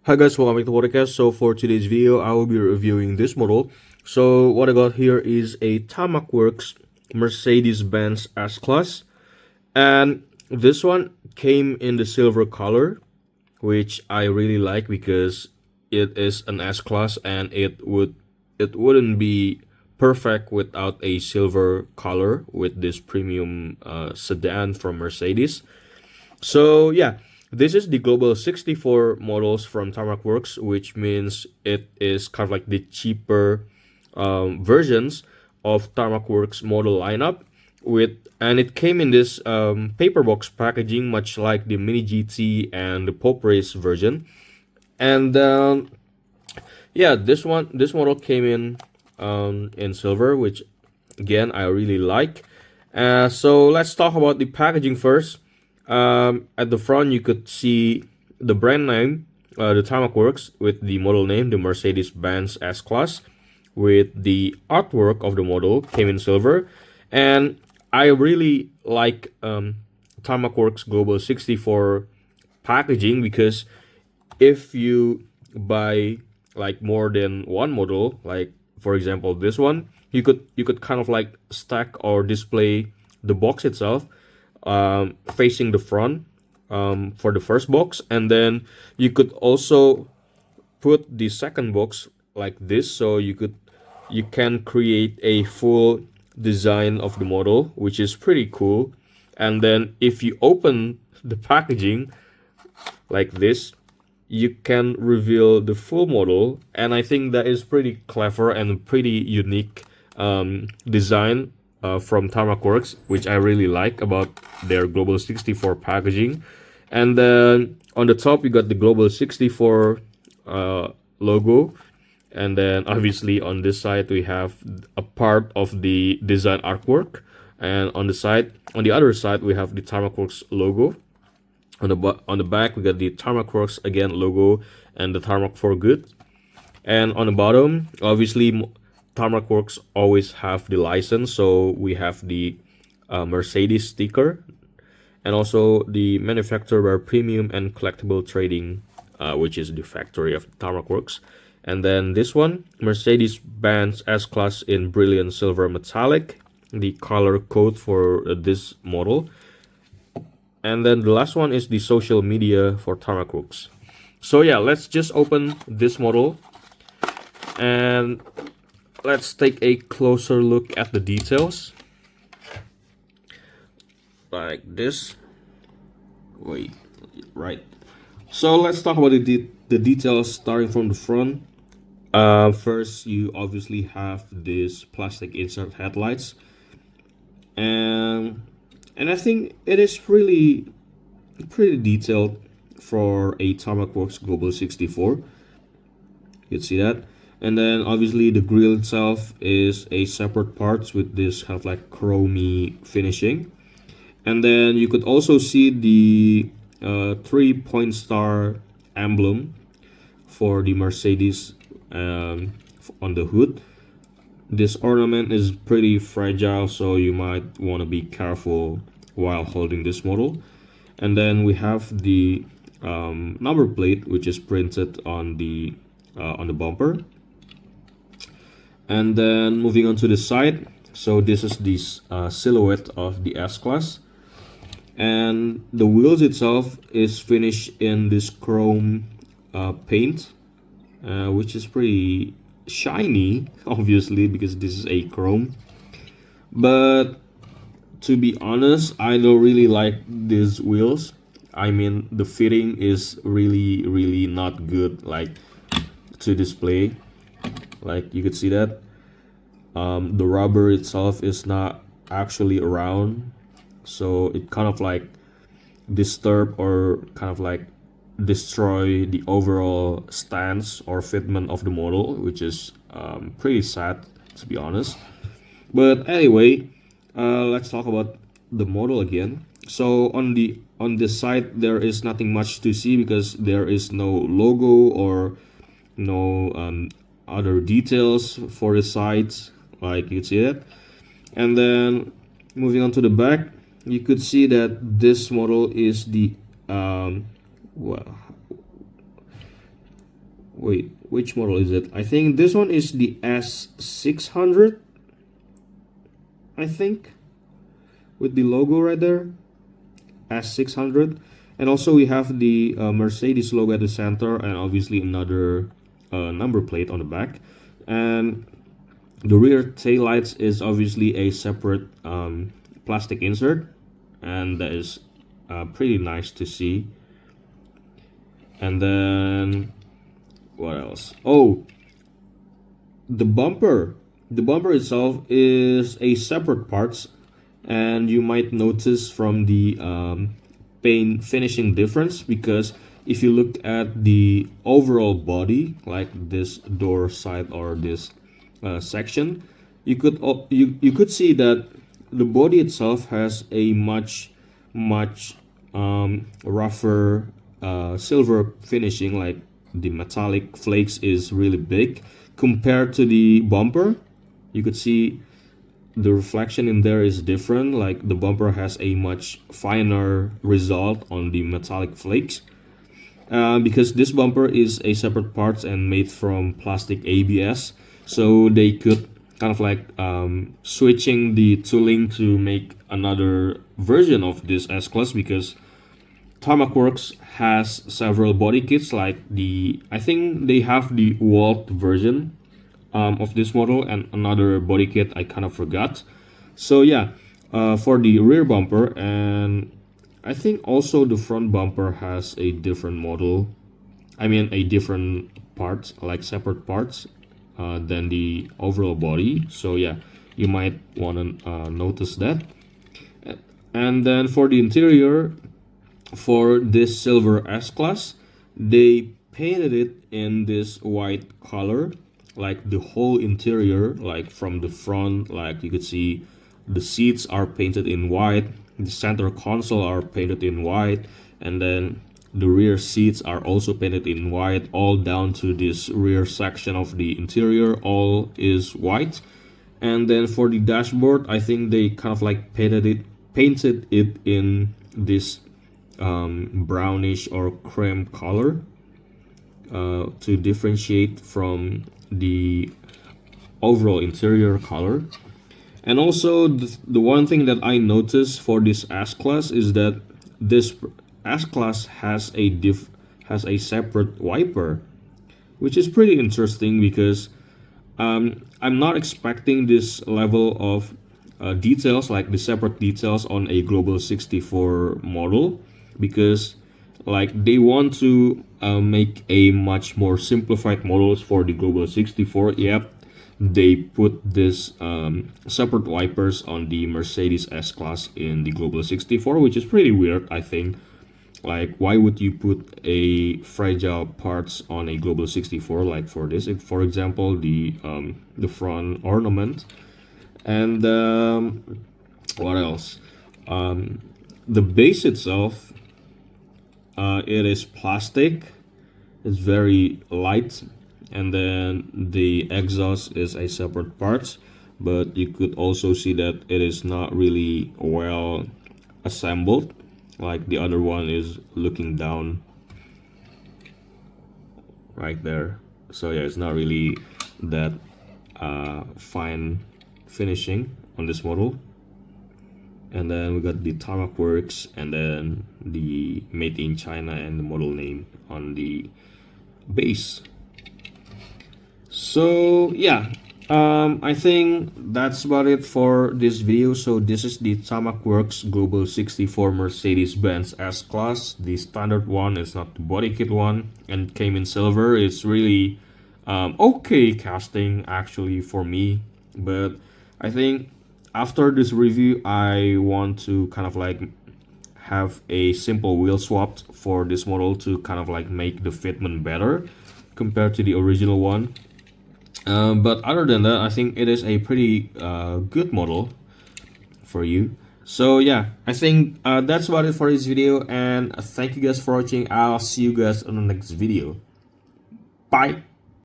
Hi guys, welcome back to podcast. So for today's video, I will be reviewing this model. So what I got here is a Tarmac Works Mercedes-Benz S-Class, and this one came in the silver color, which I really like because it is an S-Class and it wouldn't be perfect without a silver color with this premium sedan from Mercedes. So yeah, this is the Global 64 models from Tarmac Works, which means it is kind of like the cheaper versions of Tarmac Works model lineup. And it came in this paper box packaging, much like the Mini GT and the Pop Race version. And yeah, this model came in silver, which again I really like. So let's talk about the packaging first. At the front, you could see the brand name, the Tarmac Works, with the model name, the Mercedes-Benz S-Class, with the artwork of the model came in silver. And I really like Tarmac Works Global 64 packaging because if you buy like more than one model, like for example this one, you could kind of like stack or display the box itself facing the front for the first box, and then you could also put the second box like this, so you can create a full design of the model, which is pretty cool. And then if you open the packaging like this, you can reveal the full model, and I think that is pretty clever and pretty unique design from Tarmac Works, which I really like about their Global 64 packaging. And then on the top, you got the Global 64 logo, and then obviously on this side we have a part of the design artwork, and on the other side we have the Tarmac Works logo. On the back, we got the Tarmac Works again logo and the Tarmac for Good. And on the bottom, obviously, Tarmac Works always have the license, so we have the Mercedes sticker, and also the manufacturer by Premium and Collectible Trading, which is the factory of Tarmac Works. And then this one, Mercedes-Benz S-Class in brilliant silver metallic, the color code for this model. And then the last one is the social media for Tarmac Works. So yeah, let's just open this model and let's take a closer look at the details. Like this. Wait, right. So let's talk about the details starting from the front. First, you obviously have this plastic insert headlights, and I think it is really pretty detailed for a Tarmac Works Global 64. You can see that. And then obviously the grille itself is a separate parts with this kind of like chromey finishing. And then you could also see the 3-point star emblem for the Mercedes on the hood. This ornament is pretty fragile, so you might want to be careful while holding this model. And then we have the number plate, which is printed on the bumper. And then moving on to the side, so this is the silhouette of the S-Class, and the wheels itself is finished in this chrome paint, which is pretty shiny, obviously, because this is a chrome. But to be honest, I don't really like these wheels. I mean, the fitting is really not good, like to display. Like you could see that the rubber itself is not actually around, so it kind of like disturb or kind of like destroy the overall stance or fitment of the model, which is pretty sad, to be honest. But anyway, let's talk about the model again. So on this side, there is nothing much to see because there is no logo or no other details for the sides, like you can see that. And then moving on to the back, you could see that this model is the well, Wait, which model is it? I think this one is the S600, I think, with the logo right there, S600. And also we have the Mercedes logo at the center, and obviously another number plate on the back. And the rear taillights is obviously a separate plastic insert, and that is pretty nice to see. And then what else? Oh, the bumper itself is a separate parts, and you might notice from the paint finishing difference, because if you look at the overall body, like this door side or this section, you could see that the body itself has a much rougher silver finishing, like the metallic flakes is really big compared to the bumper. You could see the reflection in there is different, like the bumper has a much finer result on the metallic flakes, because this bumper is a separate parts and made from plastic ABS, so they could kind of like switching the tooling to make another version of this S-Class, because Tarmac Works has several body kits, like I think they have the Walt version of this model, and another body kit I kind of forgot. So yeah, for the rear bumper, and I think also the front bumper has a different model, I mean a different parts, like separate parts than the overall body. So yeah, you might want to notice that. And then for the interior, for this silver S-Class, they painted it in this white color, like the whole interior, like from the front, like you could see the seats are painted in white, the center console are painted in white, and then the rear seats are also painted in white, all down to this rear section of the interior, all is white. And then for the dashboard, I think they kind of like painted it in this brownish or cream color to differentiate from the overall interior color. And also the one thing that I noticed for this S-Class is that this S-Class has a separate wiper, which is pretty interesting, because I'm not expecting this level of details, like the separate details on a Global 64 model, because like they want to make a much more simplified models for the Global 64, yet they put this separate wipers on the Mercedes S-Class in the Global 64, which is pretty weird, I think. Like, why would you put a fragile parts on a Global 64, like for this, for example, the front ornament? And what else? The base itself, it is plastic, it's very light, and then the exhaust is a separate part, but you could also see that it is not really well assembled, like the other one is looking down right there. So yeah, it's not really that fine finishing on this model. And then we got the Tarmac Works, and then the made in China and the model name on the base. So yeah, I think that's about it for this video. So this is the Tarmac Works Global 64 Mercedes-Benz S-Class, the standard one. It's not the body kit one, and came in silver. It's really okay casting actually for me, but I think after this review I want to kind of like have a simple wheel swap for this model to kind of like make the fitment better compared to the original one. But other than that, I think it is a pretty good model for you. So yeah, I think that's about it for this video, and thank you guys for watching. I'll see you guys on the next video. Bye.